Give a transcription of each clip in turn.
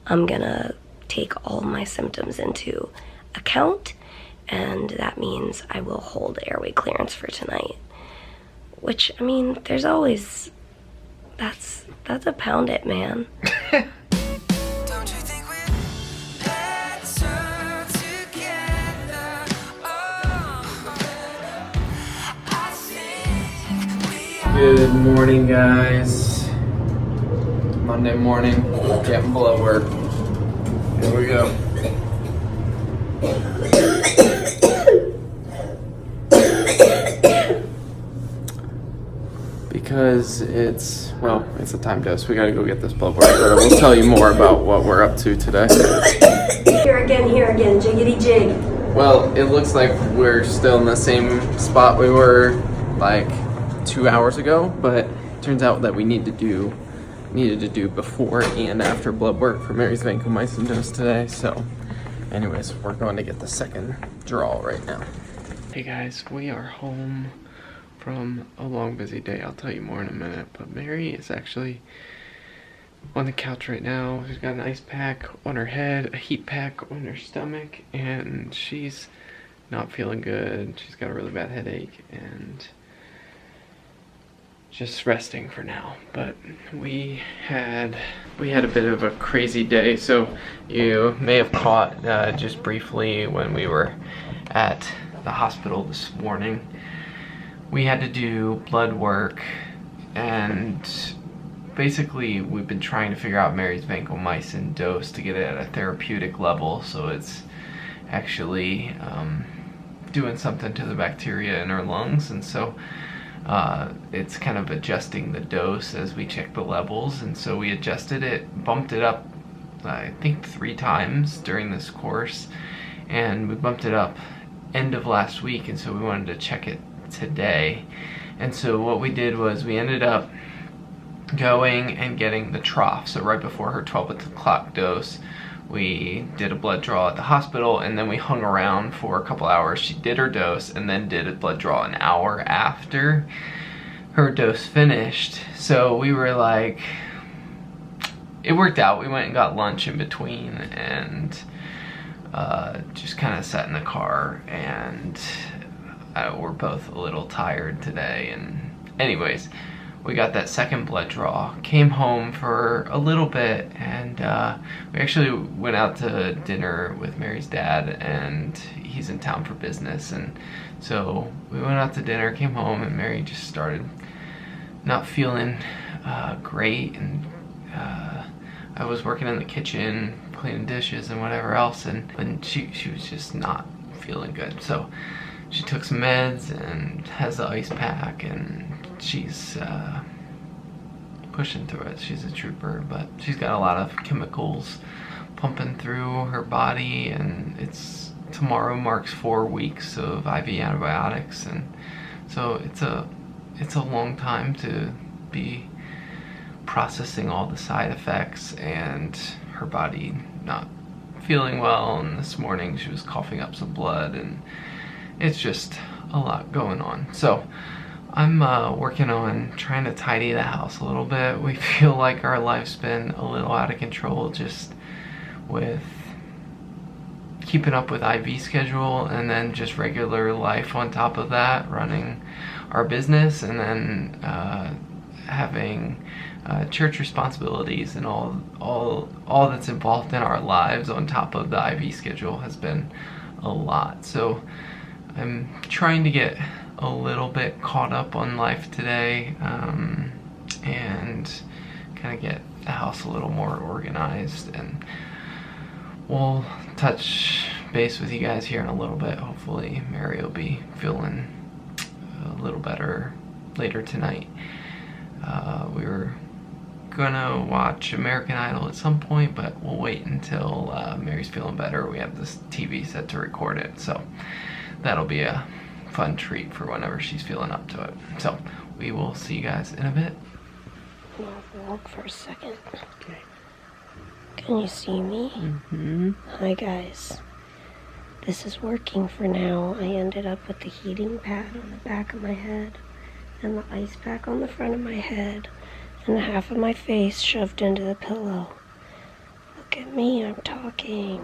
I'm gonna take all my symptoms into account, and that means I will hold airway clearance for tonight. Which, I mean, there's always, that's a pound it, man. Good morning, guys. Monday morning, getting blood work. Here we go. Because it's a time dose. We gotta go get this blood work, but we'll tell you more about what we're up to today. Here again, jiggity jig. Well, it looks like we're still in the same spot we were like 2 hours ago, but it turns out that we needed to do before and after blood work for Mary's vancomycin dose today. So anyways, we're going to get the second draw right now. Hey guys, we are home from a long busy day. I'll tell you more in a minute, but Mary is actually on the couch right now. She's got an ice pack on her head, a heat pack on her stomach, and she's not feeling good. She's got a really bad headache and just resting for now. But we had a bit of a crazy day, so you may have caught just briefly when we were at the hospital this morning. We had to do blood work, and basically we've been trying to figure out Mary's vancomycin dose to get it at a therapeutic level, so it's actually doing something to the bacteria in her lungs, and so it's kind of adjusting the dose as we check the levels. And so we adjusted it, bumped it up I think 3 times during this course, and we bumped it up end of last week, and so we wanted to check it today. And so what we did was we ended up going and getting the trough. So right before her 12 o'clock dose, we did a blood draw at the hospital, and then we hung around for a couple hours. She did her dose and then did a blood draw an hour after her dose finished. So we were like, it worked out. We went and got lunch in between, and just kind of sat in the car, and we're both a little tired today. And anyways, we got that second blood draw, came home for a little bit, and we actually went out to dinner with Mary's dad, and he's in town for business. And so we went out to dinner, came home, and Mary just started not feeling great, and I was working in the kitchen, cleaning dishes and whatever else, and she was just not feeling good. So she took some meds and has the ice pack, and she's pushing through it. She's a trooper, but she's got a lot of chemicals pumping through her body, and tomorrow marks 4 weeks of IV antibiotics, and so it's a long time to be processing all the side effects, and her body not feeling well. And this morning she was coughing up some blood, and it's just a lot going on. So I'm working on trying to tidy the house a little bit. We feel like our life's been a little out of control, just with keeping up with IV schedule, and then just regular life on top of that, running our business, and then having church responsibilities, and all that's involved in our lives on top of the IV schedule has been a lot. So I'm trying to get a little bit caught up on life today, and kind of get the house a little more organized, and we'll touch base with you guys here in a little bit. Hopefully Mary will be feeling a little better later tonight. We were gonna watch American Idol at some point, but we'll wait until Mary's feeling better. We have this TV set to record it, so that'll be a fun treat for whenever she's feeling up to it. So we will see you guys in a bit. I'm gonna walk for a second. Okay. Can you see me? Mm-hmm. Hi guys. This is working for now. I ended up with the heating pad on the back of my head, and the ice pack on the front of my head, and half of my face shoved into the pillow. Look at me, I'm talking.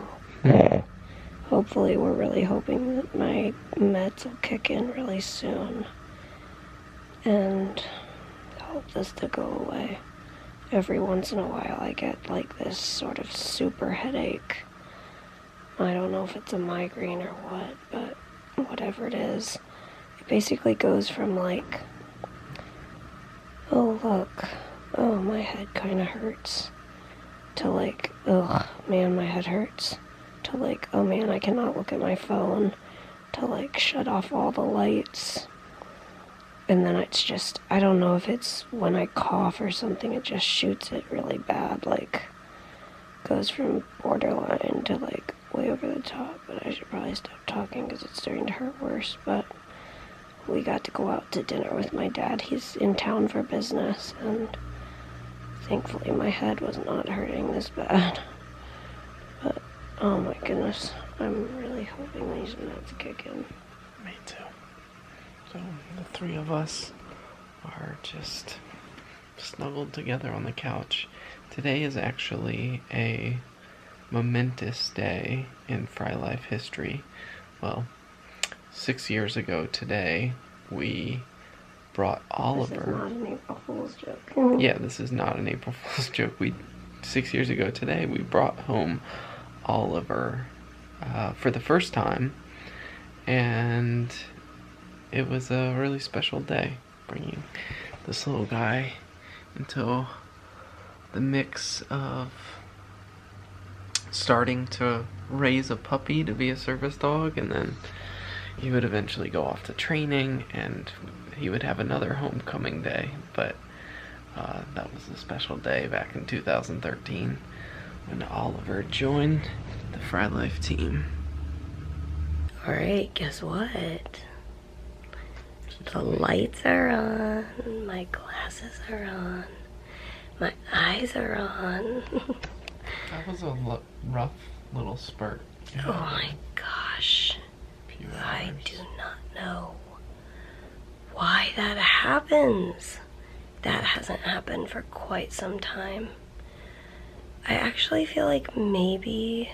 Hopefully, we're really hoping that my meds will kick in really soon. And hope this to go away. Every once in a while I get like this sort of super headache. I don't know if it's a migraine or what, but whatever it is, it basically goes from like, oh look, oh my head kind of hurts, to like, oh man my head hurts, to like, oh man I cannot look at my phone, to like shut off all the lights. And then it's just, I don't know if it's when I cough or something, it just shoots it really bad, like, goes from borderline to, like, way over the top. But I should probably stop talking because it's starting to hurt worse. But we got to go out to dinner with my dad. He's in town for business, and thankfully my head was not hurting this bad. But, oh my goodness, I'm really hoping these meds kick in. Me too. So the three of us are just snuggled together on the couch. Today is actually a momentous day in Frey Life history. Well, 6 years ago today, we brought Oliver... This is not an April Fool's joke. Yeah, this is not an April Fool's joke. 6 years ago today, we brought home Oliver for the first time, and it was a really special day, bringing this little guy into the mix of starting to raise a puppy to be a service dog, and then he would eventually go off to training, and he would have another homecoming day. But that was a special day back in 2013 when Oliver joined the Frey Life team. Alright, guess what? The lights are on, my glasses are on, my eyes are on. That was a rough little spurt. Oh my gosh. Few I hours. do not know why that happens. That hasn't happened for quite some time. I actually feel like maybe...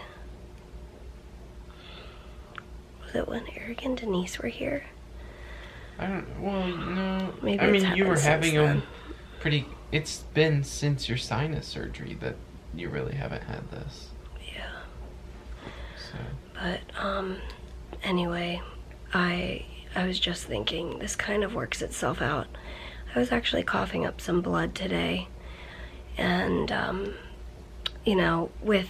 Was it when Eric and Denise were here? I don't. Well, no. Maybe I it's mean, you were happened having since them then. pretty. It's been since your sinus surgery that you really haven't had this. Yeah. So. But, anyway, I was just thinking, this kind of works itself out. I was actually coughing up some blood today, and, you know, with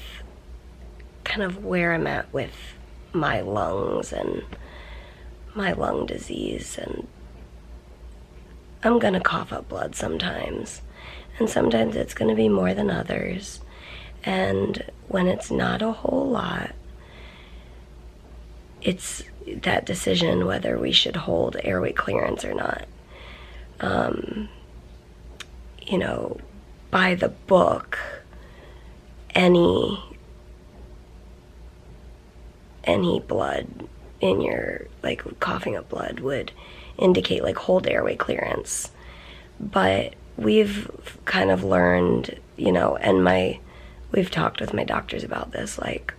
kind of where I'm at with my lungs and my lung disease, and I'm gonna cough up blood sometimes, and sometimes it's gonna be more than others, and when it's not a whole lot, it's that decision whether we should hold airway clearance or not. You know, by the book, any blood in your, like, coughing up blood would indicate, like, hold airway clearance. But we've kind of learned, you know, and we've talked with my doctors about this, like,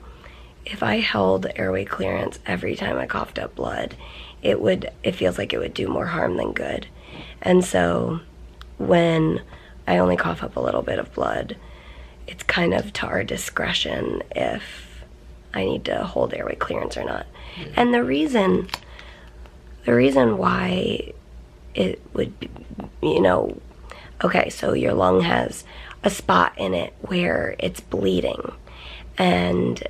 if I held airway clearance every time I coughed up blood, it feels like it would do more harm than good. And so when I only cough up a little bit of blood, it's kind of to our discretion if I need to hold airway clearance or not. Yeah. And the reason why it would be, you know, okay, so your lung has a spot in it where it's bleeding, and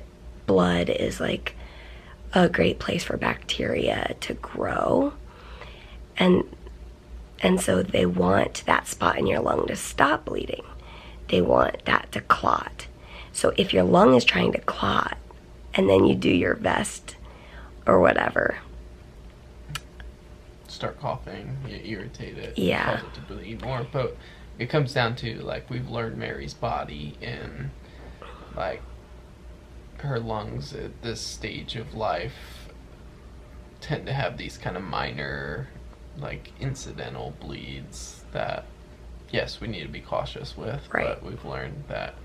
blood is like a great place for bacteria to grow, and so they want that spot in your lung to stop bleeding. They want that to clot. So if your lung is trying to clot, and then you do your best or whatever, start coughing, get irritated, yeah, cause it to bleed more. But it comes down to, like, we've learned Mary's body, and like her lungs at this stage of life tend to have these kind of minor, like, incidental bleeds that, yes, we need to be cautious with. Right. But we've learned that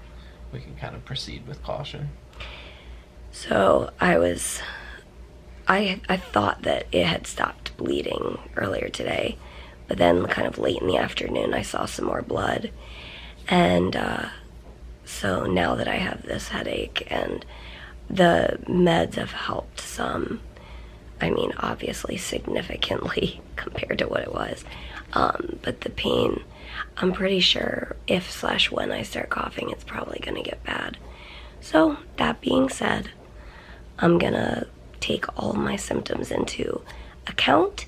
we can kind of proceed with caution. So I thought that it had stopped bleeding earlier today, but then kind of late in the afternoon I saw some more blood, and so now that I have this headache and the meds have helped some, I mean obviously significantly compared to what it was, but the pain, I'm pretty sure if/when I start coughing it's probably gonna get bad. So that being said, I'm gonna take all my symptoms into account,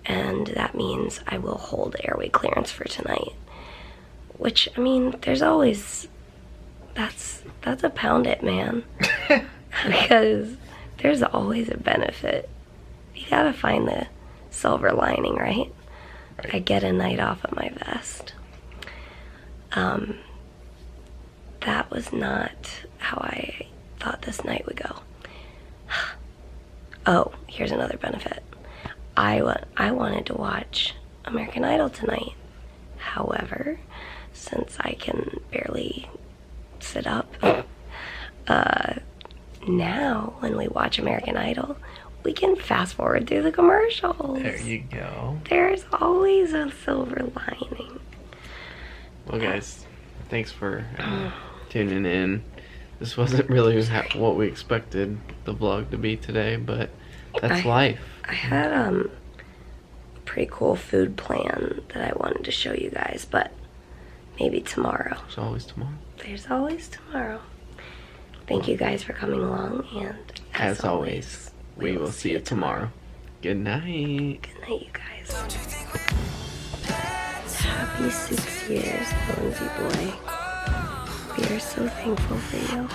and that means I will hold airway clearance for tonight. Which, I mean, there's always, that's a pound it, man. Because there's always a benefit. You gotta find the silver lining, right? I get a night off of my vest. That was not how I thought this night would go. Oh, here's another benefit. I wanted to watch American Idol tonight. However, since I can barely sit up, now when we watch American Idol, we can fast forward through the commercials. There you go. There's always a silver lining. Well, guys, thanks for tuning in. This wasn't really what we expected the vlog to be today, but that's life. I had a pretty cool food plan that I wanted to show you guys, but maybe tomorrow. There's always tomorrow. There's always tomorrow. Thank you guys for coming along, and as always, we will see you tomorrow. Good night. Good night, you guys. Happy 6 years, Lindsay boy. We are so thankful for you.